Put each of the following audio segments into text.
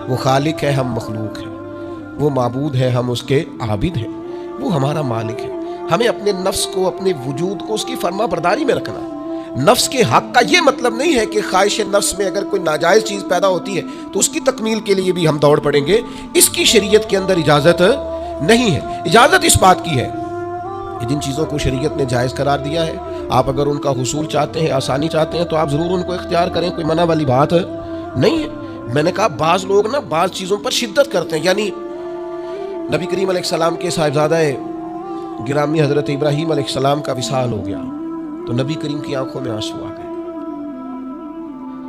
وہ خالق ہے، ہم مخلوق ہیں، وہ معبود ہے، ہم اس کے عابد ہیں، وہ ہمارا مالک ہے۔ ہمیں اپنے نفس کو، اپنے وجود کو اس کی فرما برداری میں رکھنا ہے۔ نفس کے حق کا یہ مطلب نہیں ہے کہ خواہش نفس میں اگر کوئی ناجائز چیز پیدا ہوتی ہے تو اس کی تکمیل کے لیے بھی ہم دوڑ پڑیں گے، اس کی شریعت کے اندر اجازت نہیں ہے۔ اجازت اس بات کی ہے کہ جن چیزوں کو شریعت نے جائز قرار دیا ہے، آپ اگر ان کا حصول چاہتے ہیں، آسانی چاہتے ہیں، تو آپ ضرور ان کو اختیار کریں، کوئی منع والی بات نہیں ہے۔ میں نے کہا بعض لوگ نا بعض چیزوں پر شدت کرتے ہیں، یعنی نبی کریم علیہ السلام کے صاحبزادہ گرامی حضرت ابراہیم علیہ السلام کا وصال ہو گیا تو نبی کریم کی آنکھوں میں آنسو آ گئے۔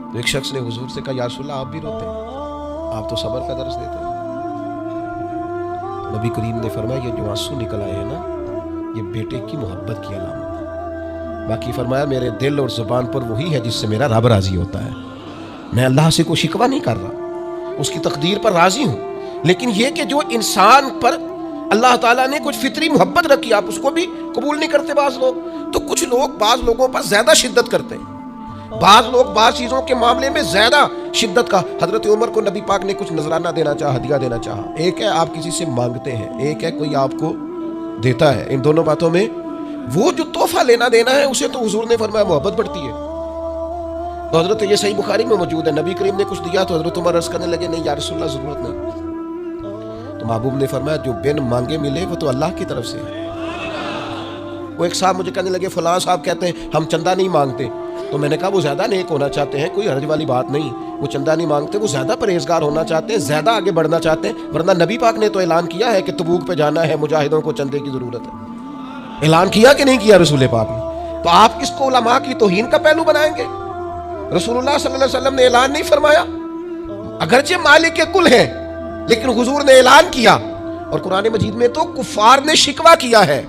تو ایک شخص نے حضور سے کہا یا رسول اللہ آپ بھی روتے ہیں، آپ تو صبر کا درس دیتے ہیں۔ نبی کریم نے فرمایا یہ جو آنسو نکل آئے ہیں نا، یہ بیٹے کی محبت کی علامت ہے۔ باقی فرمایا میرے دل اور زبان پر وہی ہے جس سے میرا رب راضی ہوتا ہے۔ میں اللہ سے کوئی شکوہ نہیں کر رہا، اس کی تقدیر پر راضی ہوں، لیکن یہ کہ جو انسان پر اللہ تعالیٰ نے کچھ فطری محبت رکھی، آپ اس کو بھی قبول نہیں کرتے بعض لوگ، تو کچھ لوگ بعض لوگوں پر زیادہ شدت کرتے ہیں، بعض لوگ بعض چیزوں کے معاملے میں زیادہ شدت کا۔ حضرت عمر کو نبی پاک نے کچھ نذرانہ دینا چاہا، ہدیہ دینا چاہا۔ ایک ہے آپ کسی سے مانگتے ہیں، ایک ہے کوئی آپ کو دیتا ہے۔ ان دونوں باتوں میں وہ جو تحفہ لینا دینا ہے اسے تو حضور نے فرمایا محبت بڑھتی ہے۔ تو حضرت یہ صحیح بخاری میں موجود ہے، نبی کریم نے کچھ دیا تو حضرت عمر عرض کرنے لگے نہیں یا رسول اللہ ضرورت نہیں۔ تو محبوب نے فرمایا جو بن مانگے ملے وہ تو اللہ کی طرف سے ہے۔ وہ ایک صاحب مجھے کہنے لگے فلاں صاحب کہتے ہیں ہم چندہ نہیں مانگتے، تو میں نے کہا وہ زیادہ نیک ہونا چاہتے ہیں، کوئی حرج والی بات نہیں، وہ چندہ نہیں مانگتے، وہ زیادہ پرہیزگار ہونا چاہتے ہیں، زیادہ آگے بڑھنا چاہتے ہیں، ورنہ نبی پاک نے تو اعلان کیا ہے کہ تبوک پہ جانا ہے، مجاہدوں کو چندے کی ضرورت ہے۔ اعلان کیا کہ نہیں کیا رسول پاک نے؟ تو آپ کس کو علماء کی توہین کا پہلو بنائیں گے؟ رسول اللہ صلی اللہ علیہ وسلم نے اعلان نہیں فرمایا؟ اگرچہ مالک کل ہیں لیکن حضور نے اعلان کیا، اور قرآن مجید میں تو کفار نے شکوہ کیا ہے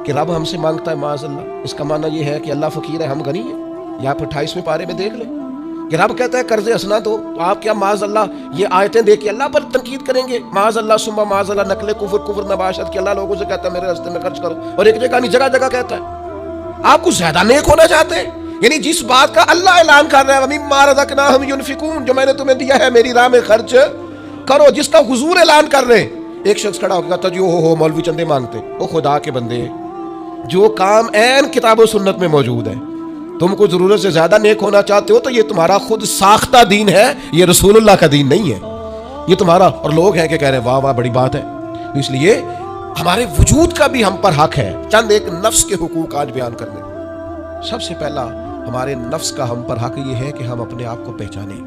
کہ رب ہم سے مانگتا ہے معاذ اللہ۔ اس کا معنی یہ ہے کہ اللہ فقیر ہے، ہم غنی ہیں۔ یا آپ 28ویں پارے میں دیکھ لیں کہ رب کہتا ہے قرض حسنہ دو، تو آپ کیا معاذ اللہ یہ آیتیں دیکھ کے اللہ پر تنقید کریں گے؟ معاذ اللہ ثم معاذ اللہ، نقل کفر نباشت کہ اللہ لوگوں سے کہتا ہے میرے راستے میں خرچ کرو، اور ایک جگہ نہیں جگہ جگہ کہتا ہے۔ آپ کچھ زیادہ نیک ہونا چاہتے ہیں، یعنی جس بات کا اللہ اعلان کر رہا ہے وَمِمَّا رَزَقْنَاهُمْ يُنْفِقُونَ، جو میں نے تمہیں دیا ہے میری راہ میں خرچ کرو، جس کا حضور اعلان کر رہے ہیں۔ ایک شخص کھڑا ہو کے کہتا جی ہو مولوی چندے مانگتے، او خدا کے بندے، جو کام عین کتاب و سنت میں موجود ہے، تم کو ضرورت سے زیادہ نیک ہونا چاہتے ہو تو یہ تمہارا خود ساختہ دین ہے، یہ رسول اللہ کا دین نہیں ہے، یہ تمہارا۔ اور لوگ ہیں کہ کہہ رہے ہیں واہ واہ بڑی بات ہے۔ اس لیے ہمارے وجود کا بھی ہم پر حق ہے۔ چند ایک نفس کے حقوق آج بیان کرنے۔ سب سے پہلا ہمارے نفس کا ہم پر حق یہ ہے کہ ہم اپنے آپ کو پہچانیں،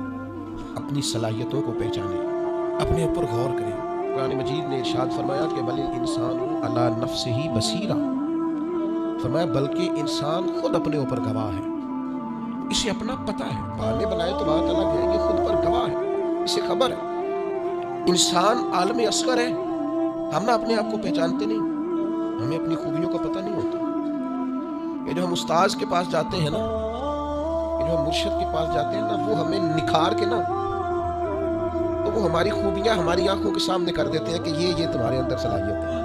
اپنی صلاحیتوں کو پہچانیں، اپنے اوپر غور کریں۔ قرآن مجید نے ارشاد فرمایا کہ بل الانسان علی نفسہ بصیرہ، فرمایا بلکہ انسان خود اپنے اوپر گواہ ہے، اسے اپنا پتہ ہے، بہانے بنائے تو بات الگ ہے، یہ خود پر گواہ ہے، اسے خبر ہے۔ انسان عالم اصغر ہے، ہم نہ اپنے آپ کو پہچانتے نہیں، ہمیں اپنی خوبیوں کا پتہ نہیں ہوتا۔ یہ جو ہم استاذ کے پاس جاتے ہیں نا، یہ جو ہم مرشد کے پاس جاتے ہیں نا، وہ ہمیں نکھار کے نا تو وہ ہماری خوبیاں ہماری آنکھوں کے سامنے کر دیتے ہیں کہ یہ تمہارے اندر صلاحیت ہے۔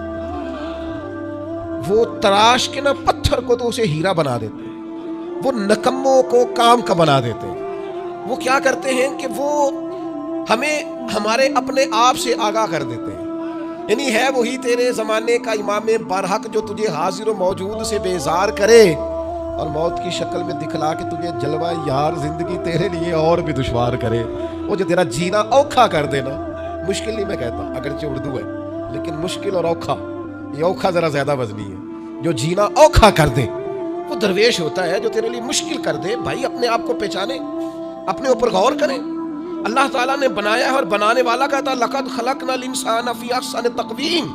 وہ تراش کے نا پتھر کو تو اسے ہیرا بنا دیتے ہیں، وہ نکموں کو کام کا بنا دیتے ہیں۔ وہ کیا کرتے ہیں کہ وہ ہمیں ہمارے اپنے آپ سے آگاہ کر دیتے ہیں، یعنی ہے وہی تیرے زمانے کا امام برحق جو تجھے حاضر و موجود سے بیزار کرے اور موت کی شکل میں دکھلا کے تجھے جلوہ یار زندگی تیرے لیے اور بھی دشوار کرے، وہ جو تیرا جینا اوکھا کر دینا۔ مشکل نہیں میں کہتا، اگرچہ اردو ہے لیکن مشکل اور اوکھا، یہ اوکھا ذرا زیادہ وزنی ہے۔ جو جینا اوکھا کر دے وہ درویش ہوتا ہے، جو تیرے لیے مشکل کر دے۔ بھائی اپنے آپ کو پہچانے، اپنے اوپر غور کریں۔ اللہ تعالیٰ نے بنایا ہے اور بنانے والا کہتا ہے لقد خلقنا الانسان فی احسن تقویم،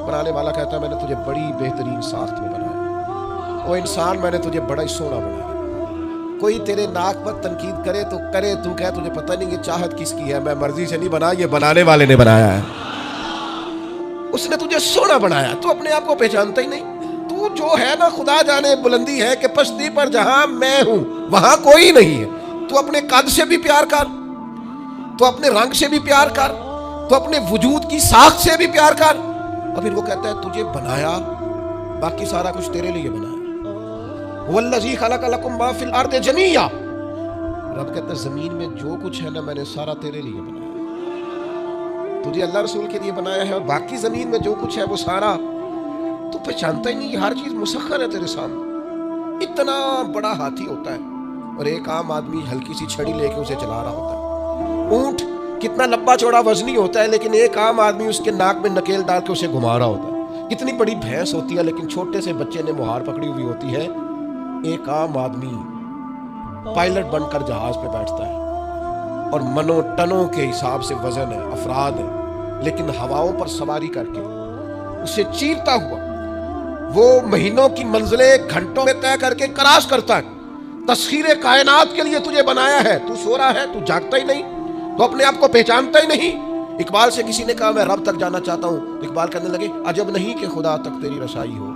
بنانے والا کہتا ہے میں نے تجھے بڑی بہترین ساخت میں بنایا، او انسان میں نے تجھے بڑا ہی سونا بنایا۔ کوئی تیرے ناک پر تنقید کرے تو کرے، تو کہے تجھے پتہ نہیں یہ چاہت کس کی ہے، میں مرضی سے نہیں بنا، یہ بنانے والے نے بنایا ہے، اس نے تجھے سونا بنایا۔ تو اپنے آپ کو پہچانتا ہی نہیں۔ تو جو ہے نا خدا جانے بلندی ہے کہ پشتی پر جہاں میں ہوں وہاں کوئی نہیں ہے۔ تو اپنے قد سے بھی پیار کر، تو اپنے رنگ سے بھی پیار کر، تو اپنے وجود کی ساخت سے بھی پیار کر، اور پھر وہ کہتا ہے تجھے بنایا، باقی سارا کچھ تیرے لیے بنایا۔ والذی خلق لکم ما فی الارض جمیعا، رب کہتا ہے زمین میں جو کچھ ہے نا میں نے سارا تیرے لیے بنایا، تجھے اللہ رسول کے لیے بنایا ہے، اور باقی زمین میں جو کچھ ہے وہ سارا تو پہچانتا ہی نہیں، ہر چیز مسخر ہے تیرے سامنے۔ اتنا بڑا ہاتھی ہوتا ہے اور ایک عام آدمی ہلکی سی چھڑی لے کے اسے چلا رہا ہوتا ہے۔ اونٹ کتنا لمبا چوڑا وزنی ہوتا ہے لیکن ایک عام آدمی اس کے ناک میں نکیل ڈال کے اسے گھما رہا ہوتا ہے۔ کتنی بڑی بھینس ہوتی ہے لیکن چھوٹے سے بچے نے مہار پکڑی ہوئی ہوتی ہے۔ ایک عام آدمی پائلٹ بن کر جہاز پہ بیٹھتا ہے اور منو ٹنوں کے حساب سے وزن ہے، افراد ہے، لیکن ہواؤں پر سواری کر کے اسے چیرتا ہوا وہ مہینوں کی منزلیں گھنٹوں میں طے کر کے کراس کرتا ہے۔ تسخیر کائنات کے لیے تجھے بنایا ہے، تو سو رہا ہے، تو جاگتا ہی نہیں، تو اپنے آپ کو پہچانتا ہی نہیں۔ اقبال سے کسی نے کہا میں رب تک جانا چاہتا ہوں، اقبال کہنے لگے عجب نہیں کہ خدا تک تیری رسائی ہو،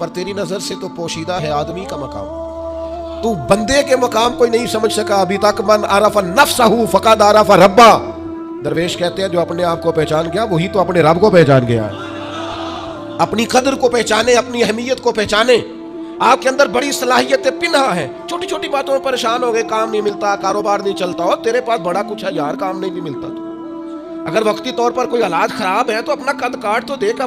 پر تیری نظر سے تو پوشیدہ ہے آدمی کا مقام، تو بندے کے مقام کو ہی نہیں سمجھ سکا ابھی تک۔ من عرف نفسہ فقد عرف ربہ، درویش کہتے ہیں جو اپنے آپ کو پہچان گیا وہی تو اپنے رب کو پہچان گیا ہے۔ اپنی قدر کو پہچانے، اپنی اہمیت کو پہچانے۔ آپ کے اندر بڑی صلاحیتیں پنہا ہیں، چھوٹی چھوٹی باتوں میں پریشان ہو گئے، کام نہیں ملتا، کاروبار نہیں چلتا، اور تیرے پاس بڑا کچھ ہے یار، کام نہیں بھی ملتا۔ تو اگر وقتی طور پر کوئی حالات خراب ہے تو اپنا قد کاٹ تو دیکھ،